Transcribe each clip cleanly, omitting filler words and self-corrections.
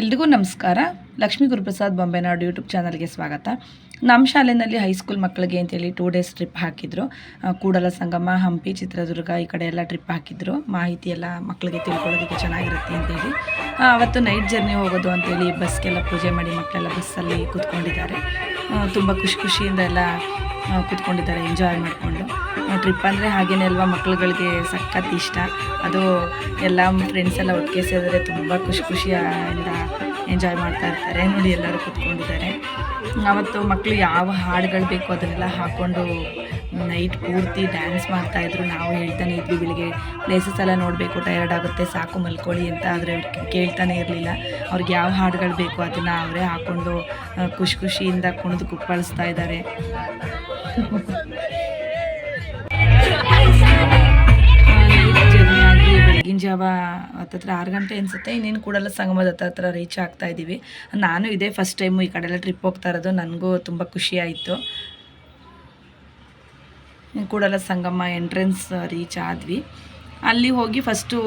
ಎಲ್ರಿಗೂ ನಮಸ್ಕಾರ. ಲಕ್ಷ್ಮೀ ಗುರುಪ್ರಸಾದ್ ಬೊಂಬೆನಾಡು ಯೂಟ್ಯೂಬ್ ಚಾನಲ್ಗೆ ಸ್ವಾಗತ. ನಮ್ಮ ಶಾಲೆಯಲ್ಲಿ ಹೈಸ್ಕೂಲ್ ಮಕ್ಕಳಿಗೆ ಅಂತೇಳಿ 2 ಡೇಸ್ ಟ್ರಿಪ್ ಹಾಕಿದ್ರು. ಕೂಡಲ ಸಂಗಮ, ಹಂಪಿ, ಚಿತ್ರದುರ್ಗ ಈ ಕಡೆ ಎಲ್ಲ ಟ್ರಿಪ್ ಹಾಕಿದ್ರು. ಮಾಹಿತಿ ಎಲ್ಲ ಮಕ್ಕಳಿಗೆ ತಿಳ್ಕೊಳ್ಳೋದಕ್ಕೆ ಚೆನ್ನಾಗಿರುತ್ತೆ ಅಂತೇಳಿ ಅವತ್ತು ನೈಟ್ ಜರ್ನಿ ಹೋಗೋದು ಅಂತೇಳಿ ಬಸ್ಗೆಲ್ಲ ಪೂಜೆ ಮಾಡಿ ಮಕ್ಕಳೆಲ್ಲ ಬಸ್ಸಲ್ಲಿ ಕೂತ್ಕೊಂಡಿದ್ದಾರೆ. ತುಂಬ ಖುಷಿಯಿಂದ ಎಲ್ಲ ಕೂತ್ಕೊಂಡಿದ್ದಾರೆ, ಎಂಜಾಯ್ ಮಾಡಿಕೊಂಡು. ಟ್ರಿಪ್ ಅಂದರೆ ಹಾಗೇನೇ ಅಲ್ವಾ, ಮಕ್ಕಳುಗಳಿಗೆ ಸಖತ್ ಇಷ್ಟ. ಅದು ಎಲ್ಲ ಫ್ರೆಂಡ್ಸ್ ಎಲ್ಲ ಒಟ್ಟಿಗೆ ಸೇರಿದ್ರೆ ತುಂಬ ಖುಷಿಯಿಂದ ಎಂಜಾಯ್ ಮಾಡ್ತಾ ಇರ್ತಾರೆ. ನೋಡಿ ಎಲ್ಲರೂ ಕೂತ್ಕೊಂಡಿದ್ದಾರೆ. ಅವತ್ತು ಮಕ್ಕಳು ಯಾವ ಹಾಡುಗಳು ಬೇಕು ಅದನ್ನೆಲ್ಲ ಹಾಕ್ಕೊಂಡು ನೈಟ್ ಪೂರ್ತಿ ಡ್ಯಾನ್ಸ್ ಮಾಡ್ತಾಯಿದ್ರು. ನಾವು ಹೇಳ್ತಾನೆ ಇದ್ವಿ ಬೆಳಿಗ್ಗೆ ಪ್ಲೇಸಸ್ ಎಲ್ಲ ನೋಡಬೇಕು, ಟಯರ್ಡ್ ಆಗುತ್ತೆ, ಸಾಕು ಮಲ್ಕೊಳ್ಳಿ ಅಂತ. ಆದರೆ ಕೇಳ್ತಾನೆ ಇರಲಿಲ್ಲ. ಅವ್ರಿಗೆ ಯಾವ ಹಾಡುಗಳು ಬೇಕು ಅದನ್ನು ಅವರೇ ಹಾಕ್ಕೊಂಡು ಖುಷಿಯಿಂದ ಕುಣಿದು ಕುಪ್ಪಳಿಸ್ತಾ ಇದ್ದಾರೆ. ಜರ್ನಿ ಆಗಿ ಬೆಳಗಿನ ಜಾವ ಹತ್ತತ್ರ 6 ಗಂಟೆ ಅನಿಸುತ್ತೆ. ಇನ್ನೇನು ಕೂಡಲ ಸಂಗಮದ ಹತ್ರ ರೀಚ್ ಆಗ್ತಾ ಇದ್ದೀವಿ. ನಾನು ಇದೇ ಫಸ್ಟ್ ಟೈಮು ಈ ಕಡೆ ಎಲ್ಲ ಟ್ರಿಪ್ ಹೋಗ್ತಾ ಇರೋದು. ನನಗೂ ತುಂಬ ಖುಷಿ ಆಯಿತು. ಕೂಡಲ ಸಂಗಮ ಎಂಟ್ರೆನ್ಸ್ ರೀಚ್ ಆದ್ವಿ. ಅಲ್ಲಿ ಹೋಗಿ ಫಸ್ಟು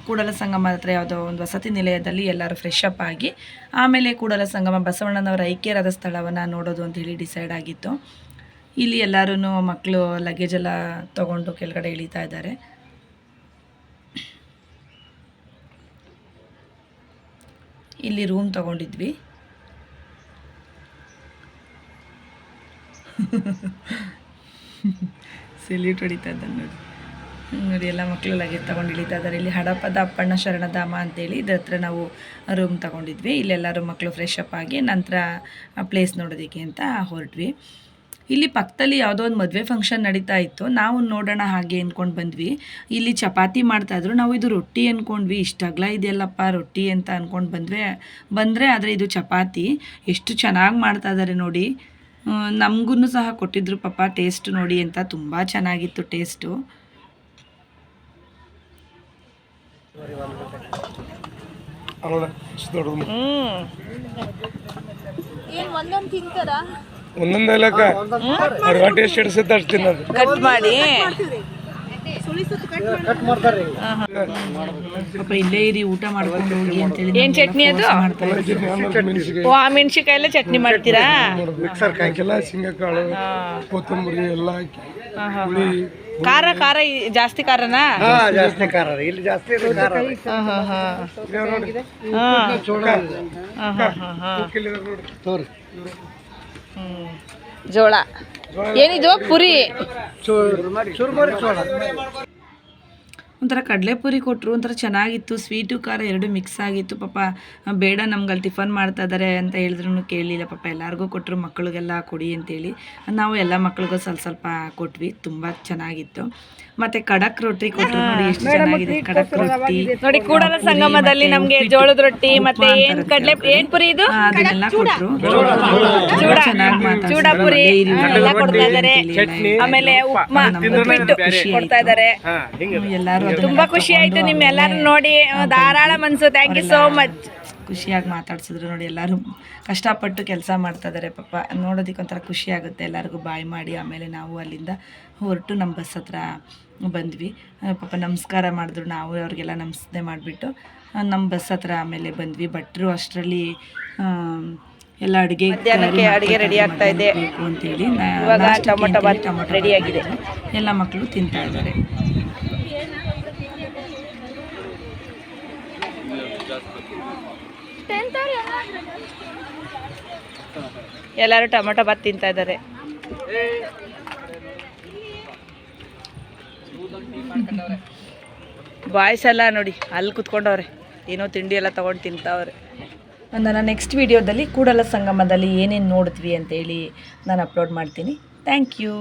ಕೂಡಲ ಸಂಗಮ ಹತ್ರ ಯಾವುದೋ ಒಂದು ವಸತಿ ನಿಲಯದಲ್ಲಿ ಎಲ್ಲರೂ ಫ್ರೆಶ್ ಅಪ್ ಆಗಿ ಆಮೇಲೆ ಕೂಡಲ ಸಂಗಮ ಬಸವಣ್ಣನವರ ಐಕ್ಯರಾದ ಸ್ಥಳವನ್ನು ನೋಡೋದು ಅಂತ ಹೇಳಿ ಡಿಸೈಡ್ ಆಗಿತ್ತು. ಇಲ್ಲಿ ಎಲ್ಲರೂ ಮಕ್ಕಳು ಲಗೇಜ್ ಎಲ್ಲ ತೊಗೊಂಡು ಕೆಳಗಡೆ ಇಳಿತಾ ಇದ್ದಾರೆ. ಇಲ್ಲಿ ರೂಮ್ ತೊಗೊಂಡಿದ್ವಿ. ಸೆಲ್ಯೂಟ್ ಹೊಡಿತಾ ಇದ್ದಾನೆ ನೋಡಿ. ಎಲ್ಲ ಮಕ್ಕಳು ಲಗೇಜ್ ತೊಗೊಂಡು ಇಳಿತಾ ಇದ್ದಾರೆ. ಇಲ್ಲಿ ಹಡಪದ ಅಪ್ಪಣ್ಣ ಶರಣಧಾಮ ಅಂತೇಳಿ ಇದ್ರ ಹತ್ರ ನಾವು ರೂಮ್ ತೊಗೊಂಡಿದ್ವಿ. ಇಲ್ಲೆಲ್ಲರೂ ಮಕ್ಕಳು ಫ್ರೆಶ್ ಅಪ್ ಆಗಿ ನಂತರ ಪ್ಲೇಸ್ ನೋಡೋದಕ್ಕೆ ಅಂತ ಹೊರಟ್ವಿ. ಇಲ್ಲಿ ಪಕ್ಕದಲ್ಲಿ ಯಾವುದೋ ಒಂದು ಮದುವೆ ಫಂಕ್ಷನ್ ನಡೀತಾ ಇತ್ತು. ನಾವು ನೋಡೋಣ ಹಾಗೆ ಅಂದ್ಕೊಂಡು ಬಂದ್ವಿ. ಇಲ್ಲಿ ಚಪಾತಿ ಮಾಡ್ತಾಯಿದ್ರು. ನಾವು ಇದು ರೊಟ್ಟಿ ಅಂದ್ಕೊಂಡ್ವಿ. ಇಷ್ಟು ಅಗಲ ಇದೆಯಲ್ಲಪ್ಪ ರೊಟ್ಟಿ ಅಂತ ಅಂದ್ಕೊಂಡು ಬಂದರೆ ಆದರೆ ಇದು ಚಪಾತಿ. ಎಷ್ಟು ಚೆನ್ನಾಗಿ ಮಾಡ್ತಾಯಿದ್ದಾರೆ ನೋಡಿ. ನಮಗೂ ಸಹ ಕೊಟ್ಟಿದ್ರು ಪಾಪ ಟೇಸ್ಟ್ ನೋಡಿ ಅಂತ. ತುಂಬ ಚೆನ್ನಾಗಿತ್ತು ಟೇಸ್ಟು. ಒಂದೊಂದೆಲ್ಲ ಟೇಸ್ಟ್ ಹಿಡಿಸುತ್ತೆ ಅಷ್ಟು ತಿನ್ನೋದು. ಕಟ್ ಮಾಡಿ ಪಾಪ ಇಲ್ಲೇ ಇರಿ, ಊಟ ಮಾಡ್ಕೊಂಡು ಹೋಗಿ ಅಂತೇಳಿ. ಏನು ಚಟ್ನಿ ಅದು? ಓ, ಆ ಮೆಣಸಿಕಾಯಲ್ಲೇ ಚಟ್ನಿ ಮಾಡ್ತೀರಾ? ಮಿಕ್ಸರ್ ಹಾಕಿಲ್ಲ, ಶೇಂಗಾಕಾಳು, ಕೊತ್ತಂಬರಿ ಎಲ್ಲ ಹಾಕಿ. ಖಾರ ಜಾಸ್ತಿ ಖಾರನಾ? ಜಾಸ್ತಿ ಖಾರ ಇಲ್ಲಿ ಜಾಸ್ತಿ ಜೋಳ ಏನಿದು? ಪುರಿ, ಒಂಥರ ಕಡಲೆಪುರಿ ಕೊಟ್ಟರು. ಒಂಥರ ಚೆನ್ನಾಗಿತ್ತು. ಸ್ವೀಟು ಖಾರ ಎರಡು ಮಿಕ್ಸ್ ಆಗಿತ್ತು. ಪಾಪ ಬೇಡ ನಮ್ಗೆ ಅಲ್ಲಿ ಟಿಫನ್ ಮಾಡ್ತಾ ಇದ್ದಾರೆ ಅಂತ ಹೇಳಿದ್ರು ಕೇಳಲಿಲ್ಲ. ಪಾಪ ಎಲ್ಲರಿಗೂ ಕೊಟ್ಟರು, ಮಕ್ಕಳಿಗೆಲ್ಲ ಕೊಡಿ ಅಂತೇಳಿ. ನಾವು ಎಲ್ಲ ಮಕ್ಳಿಗೂ ಸ್ವಲ್ಪ ಕೊಟ್ವಿ. ತುಂಬ ಚೆನ್ನಾಗಿತ್ತು. ಮತ್ತೆ ಕಡಕ್ ರೊಟ್ಟಿ ಕೊಟ್ಟರು ನೋಡಿ, ಎಷ್ಟು ಚೆನ್ನಾಗಿದೆ ಕಡಕ್ ರೊಟ್ಟಿ ನೋಡಿ. ಕೂಡಲ ಸಂಗಮದಲ್ಲಿ ನಮಗೆ ಜೋಳದ ರೊಟ್ಟಿ ಮತ್ತೆ ಏನ್ ಪುರಿ ಇದು ಅದನ್ನೆಲ್ಲ ಕೊಟ್ಟರು. ಚೆನ್ನಾಗಿ ಚೂಡಾಪುರಿ ಎಲ್ಲ ಕೊಡ್ತಾ ಇದ್ದಾರೆ. ಆಮೇಲೆ ಉಪ್ಮಾ ಕೊಡ್ತಾ ಇದ್ದಾರೆ. ಎಲ್ಲರೂ ತುಂಬಾ ಖುಷಿ ಆಯ್ತು ನಿಮ್ಮೆಲ್ಲರೂ ನೋಡಿ. ಧಾರಾಳ ಮನಸ್ಸು. Thank you so much. ಖುಷಿಯಾಗಿ ಮಾತಾಡ್ಸಿದ್ರು ನೋಡಿ. ಎಲ್ಲರೂ ಕಷ್ಟಪಟ್ಟು ಕೆಲಸ ಮಾಡ್ತಾ ಇದ್ದಾರೆ ಪಾಪ. ನೋಡೋದಕ್ಕೆ ಒಂಥರ ಖುಷಿ ಆಗುತ್ತೆ. ಎಲ್ಲರಿಗೂ ಬಾಯ್ ಮಾಡಿ ಆಮೇಲೆ ನಾವು ಅಲ್ಲಿಂದ ಹೊರಟು ನಮ್ಮ ಬಸ್ ಹತ್ರ ಬಂದ್ವಿ. ಪಾಪ ನಮಸ್ಕಾರ ಮಾಡಿದ್ರು. ನಾವು ಅವ್ರಿಗೆಲ್ಲ ನಮಸ್ತೆ ಮಾಡಿಬಿಟ್ಟು ನಮ್ಮ ಬಸ್ ಹತ್ರ ಆಮೇಲೆ ಬಂದ್ವಿ. ಭಟ್ರು ಅಷ್ಟರಲ್ಲಿ ಎಲ್ಲ ಅಡುಗೆ ರೆಡಿ ಆಗ್ತಾ ಇದೆ ಅಂತೇಳಿ ಟೊಮೊಟೊ ರೆಡಿ ಆಗಿದೆ. ಎಲ್ಲ ಮಕ್ಕಳು ತಿಂತಾ ಇದ್ದಾರೆ. ಎಲ್ಲರೂ ಟೊಮೊಟೊ ಬಾತ್ ತಿಂತಾ ಇದ್ದಾರೆ. ಬಾಯ್ಸ್ ಎಲ್ಲ ನೋಡಿ ಅಲ್ಲಿ ಕುತ್ಕೊಂಡವ್ರೆ, ಏನೋ ತಿಂಡಿ ಎಲ್ಲ ತೊಗೊಂಡು ತಿಂತಾವ್ರೆ. ನಾನು ನೆಕ್ಸ್ಟ್ ವಿಡಿಯೋದಲ್ಲಿ ಕೂಡಲ ಸಂಗಮದಲ್ಲಿ ಏನೇನು ನೋಡಿದ್ವಿ ಅಂತೇಳಿ ನಾನು ಅಪ್ಲೋಡ್ ಮಾಡ್ತೀನಿ. Thank you.